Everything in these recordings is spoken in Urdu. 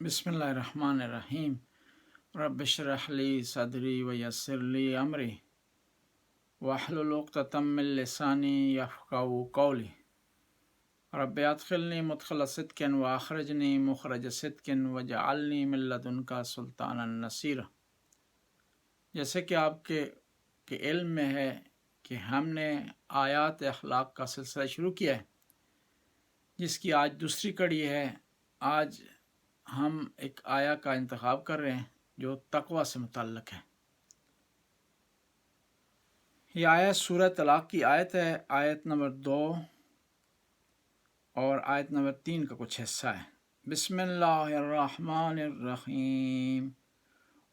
بسم اللہ الرحمن الرحیم رب اشرح لی صدری ویسر لی امری واحلل عقدۃ من لسانی یفقہوا قولی رب ادخلنی مدخل صدق واخرجنی مخرج صدق واجعلنی من لدنک سلطانا نصیرا۔ جیسے کہ آپ کے علم میں ہے کہ ہم نے آیات اخلاق کا سلسلہ شروع کیا ہے، جس کی آج دوسری کڑی ہے۔ آج ہم ایک آیا کا انتخاب کر رہے ہیں جو تقوی سے متعلق ہے۔ یہ آیت سورہ طلاق کی آیت ہے، آیت نمبر 2 اور آیت نمبر 3 کا کچھ حصہ ہے۔ بسم اللہ الرحمن الرحیم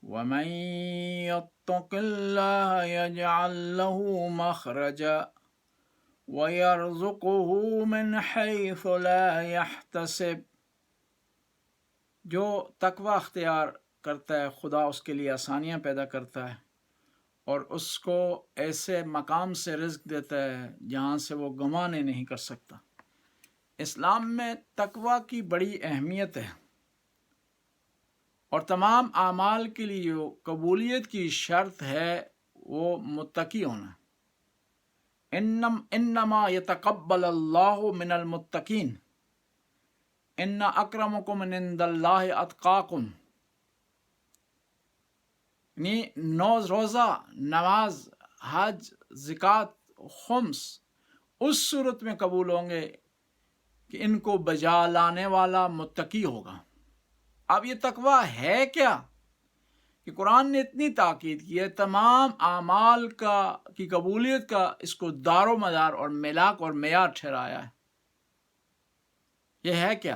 وَمَن يَتَّقِ اللَّهَ يَجْعَل لَّهُ مَخْرَجًا وَيَرْزُقْهُ مِنْ حَيْثُ لَا يَحْتَسِبُ۔ جو تقوی اختیار کرتا ہے خدا اس کے لیے آسانیاں پیدا کرتا ہے اور اس کو ایسے مقام سے رزق دیتا ہے جہاں سے وہ گمانے نہیں کر سکتا۔ اسلام میں تقوی کی بڑی اہمیت ہے اور تمام اعمال کے لیے جو قبولیت کی شرط ہے وہ متقی ہونا۔ انما یتقبل اللہ من المتقین ان اکرمکم عند اللہ اتقاکم۔ یعنی روزہ، نماز، حج، زکوٰۃ، خمس اس صورت میں قبول ہوں گے کہ ان کو بجا لانے والا متقی ہوگا۔ اب یہ تقوی ہے کیا کہ قرآن نے اتنی تاکید کی ہے، تمام اعمال کی قبولیت کا اس کو دار و مدار اور ملاک اور معیار ٹھہرایا ہے۔ یہ ہے کیا؟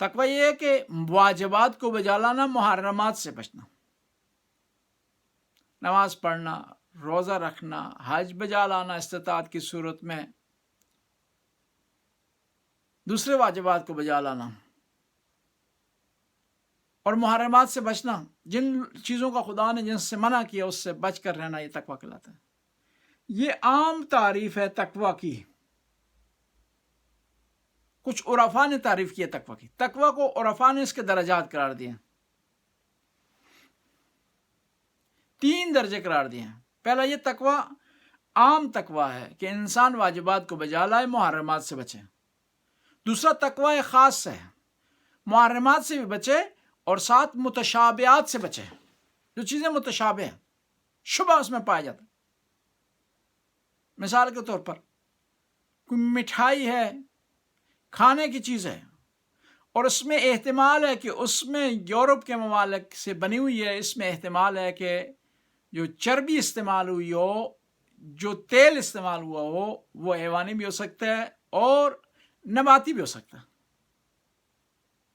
تقوی یہ ہے کہ واجبات کو بجا لانا، محرمات سے بچنا، نماز پڑھنا، روزہ رکھنا، حج بجا لانا استطاعت کی صورت میں، دوسرے واجبات کو بجا لانا اور محرمات سے بچنا، جن چیزوں کا خدا نے جن سے منع کیا اس سے بچ کر رہنا، یہ تقوی کہلاتا ہے۔ یہ عام تعریف ہے تقوی کی۔ کچھ عرفاء نے تعریف کی ہے تقوی کی۔ تقوی کو عرفاء نے اس کے درجات قرار دیے ہیں، 3 درجے قرار دیے ہیں۔ پہلا یہ تقوی عام تقوی ہے کہ انسان واجبات کو بجا لائے، محرمات سے بچے۔ دوسرا تقوی خاص ہے، محرمات سے بھی بچے اور ساتھ متشابہات سے بچے۔ جو چیزیں متشابہ ہیں، شبہ اس میں پایا جاتا ہے۔ مثال کے طور پر کوئی مٹھائی ہے، کھانے کی چیز ہے اور اس میں احتمال ہے کہ اس میں یورپ کے ممالک سے بنی ہوئی ہے، اس میں احتمال ہے کہ جو چربی استعمال ہوئی ہو، جو تیل استعمال ہوا ہو، وہ حیوانی بھی ہو سکتا ہے اور نباتی بھی ہو سکتا ہے،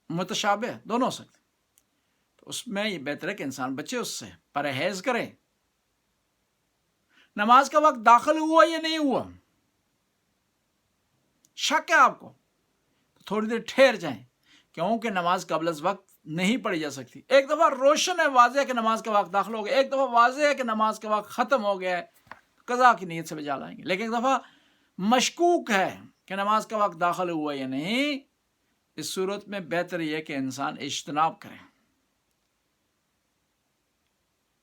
متشابہ دونوں ہو سکتے ہیں۔ تو اس میں یہ بہتر ہے کہ انسان بچے، اس سے پرہیز کرے۔ نماز کا وقت داخل ہوا یا نہیں ہوا، شک ہے آپ کو، تھوڑی دیر ٹھہر جائیں، کیونکہ نماز قبل از وقت نہیں پڑھی جا سکتی۔ ایک دفعہ روشن ہے، واضح ہے کہ نماز کا وقت داخل ہو گیا، ایک دفعہ واضح ہے کہ نماز کا وقت ختم ہو گیا ہے، قضا کی نیت سے بجا لائیں گے۔ لیکن ایک دفعہ مشکوک ہے کہ نماز کا وقت داخل ہوا یا نہیں، اس صورت میں بہتر یہ ہے کہ انسان اجتناب کرے۔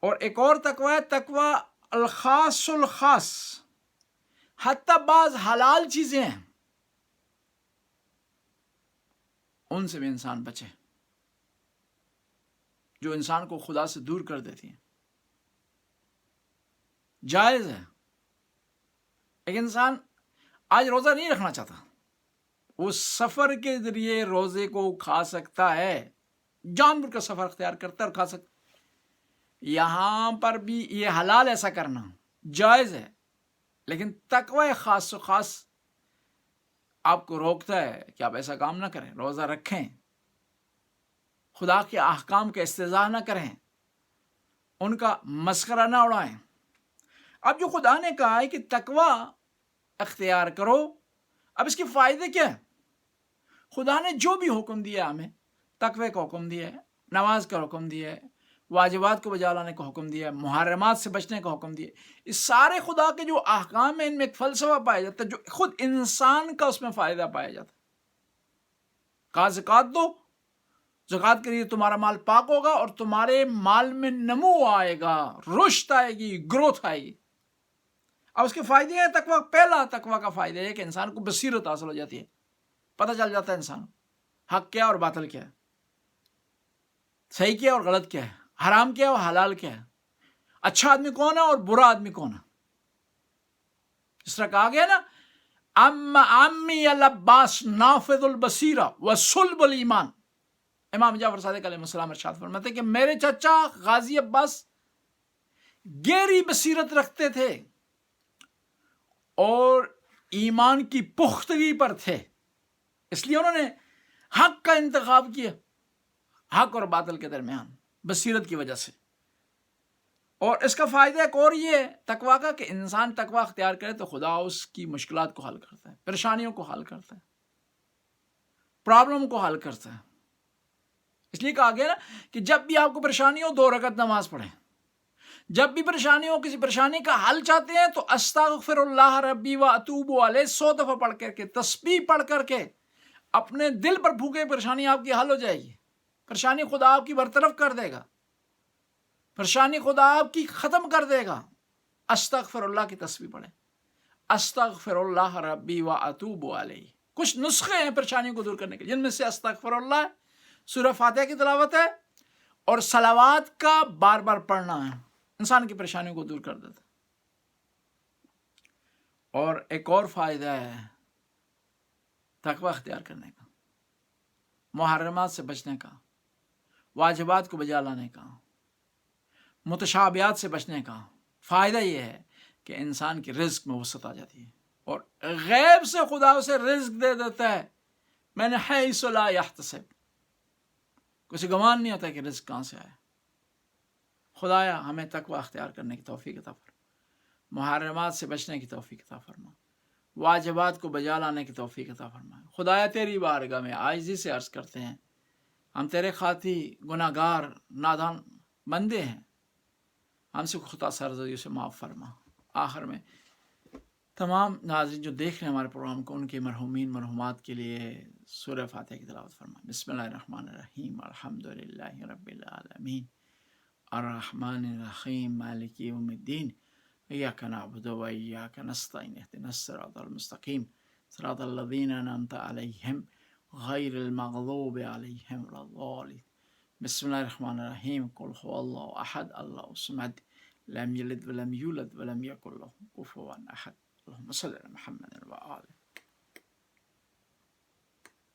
اور ایک اور تقوی ہے، تقوی الخاص الخاص، حتی بعض حلال چیزیں ہیں ان سے بھی انسان بچے جو انسان کو خدا سے دور کر دیتی ہیں۔ جائز ہے، ایک انسان آج روزہ نہیں رکھنا چاہتا، وہ سفر کے ذریعے روزے کو کھا سکتا ہے، جان بوجھ کر سفر اختیار کرتا ہے اور کھا سکتا ہے۔ یہاں پر بھی یہ حلال ایسا کرنا جائز ہے، لیکن تقوی خاص و خاص آپ کو روکتا ہے کہ آپ ایسا کام نہ کریں، روزہ رکھیں، خدا کے احکام کا استہزاء نہ کریں، ان کا مسخرہ نہ اڑائیں۔ اب جو خدا نے کہا ہے کہ تقوی اختیار کرو، اب اس کے فائدے کیا ہیں؟ خدا نے جو بھی حکم دیا، ہمیں تقوی کا حکم دیا ہے، نماز کا حکم دیا ہے، واجبات کو بجا لانے کا حکم دیا ہے، محرمات سے بچنے کا حکم دیا ہے، اس سارے خدا کے جو احکام ہیں ان میں ایک فلسفہ پایا جاتا ہے جو خود انسان کا اس میں فائدہ پایا جاتا ہے۔ کہا زکوٰۃ دو، زکوٰۃ کے لیے تمہارا مال پاک ہوگا اور تمہارے مال میں نمو آئے گا، رشد آئے گی، گروتھ آئے گی۔ اب اس کے فائدے ہیں تقویٰ۔ پہلا تقویٰ کا فائدہ ہے کہ انسان کو بصیرت حاصل ہو جاتی ہے، پتہ چل جاتا ہے انسان حق کیا اور باطل کیا ہے، صحیح کیا اور غلط کیا ہے، حرام کیا اور حلال کیا ہے، اچھا آدمی کون ہے اور برا آدمی کون ہے۔ اس طرح کہا گیا نا، عمی العباس نافذ البصیرہ وصلب الایمان۔ امام جعفر صادق علیہ السلام ارشاد فرماتے کہ میرے چچا غازی عباس گہری بصیرت رکھتے تھے اور ایمان کی پختگی پر تھے، اس لیے انہوں نے حق کا انتخاب کیا، حق اور باطل کے درمیان، بصیرت کی وجہ سے۔ اور اس کا فائدہ ایک اور یہ ہے تقویٰ کا کہ انسان تقویٰ اختیار کرے تو خدا اس کی مشکلات کو حل کرتا ہے، پریشانیوں کو حل کرتا ہے، پرابلم کو حل کرتا ہے۔ اس لیے کہا گیا نا کہ جب بھی آپ کو پریشانی ہو 2 رکعت نماز پڑھیں۔ جب بھی پریشانی ہو، کسی پریشانی کا حل چاہتے ہیں تو استغفر اللہ ربی و اتوب علیہ 100 دفعہ پڑھ کر کے، تسبیح پڑھ کر کے اپنے دل پر پھونکے، پریشانی آپ کی حل ہو جائے گی۔ پریشانی خدا آپ کی برطرف کر دے گا، پریشانی خدا آپ کی ختم کر دے گا۔ استغفر اللہ کی تسبیح پڑھیں، استغفر اللہ ربی و اتوب علیہ۔ کچھ نسخے ہیں پریشانیوں کو دور کرنے کے، جن میں سے استغفر اللہ، سورہ فاتحہ کی تلاوت ہے، اور صلوات کا بار بار پڑھنا ہے، انسان کی پریشانیوں کو دور کر دیتا ہے۔ اور ایک اور فائدہ ہے تقویٰ اختیار کرنے کا، محرمات سے بچنے کا، واجبات کو بجا لانے کا، متشابہات سے بچنے کا۔ فائدہ یہ ہے کہ انسان کی رزق میں وسعت آ جاتی ہے، اور غیب سے خدا اسے رزق دے دیتا ہے، من حیث لا یحتسب، کسی گمان نہیں ہوتا کہ رزق کہاں سے آئے۔ خدایا ہمیں تقویٰ اختیار کرنے کی توفیق عطا فرما، محرمات سے بچنے کی توفیق عطا فرما، واجبات کو بجا لانے کی توفیق عطا فرما۔ خدایا تیری بارگاہ میں عاجزی سے عرض کرتے ہیں، ہم تیرے خاطی گناہ گار نادان بندے ہیں، ہم سے خطا سرزدیوں سے معاف فرما۔ آخر میں تمام ناظرین جو دیکھ رہے ہیں ہمارے پروگرام کو، ان کے مرحومین مرحومات کے لیے سورہ فاتحہ کی تلاوت فرما۔ بسم اللہ الرحمن الرحیم، الحمدللہ رب العالمین، الرحمن الرحیم، مالک یوم الدین، ایاک نعبد و ایاک نستعین، اہدنا الصراط المستقیم، صراط الذین انعمت علیہم غیر المغضوب علیہم ولا الضالین۔ بسم اللہ الرحمن الرحیم، قل هو اللہ احد اللہ الصمد لم یلد ولم یولد ولم یکن له کفوا احد۔ اللہم صلی علی محمد و آلہ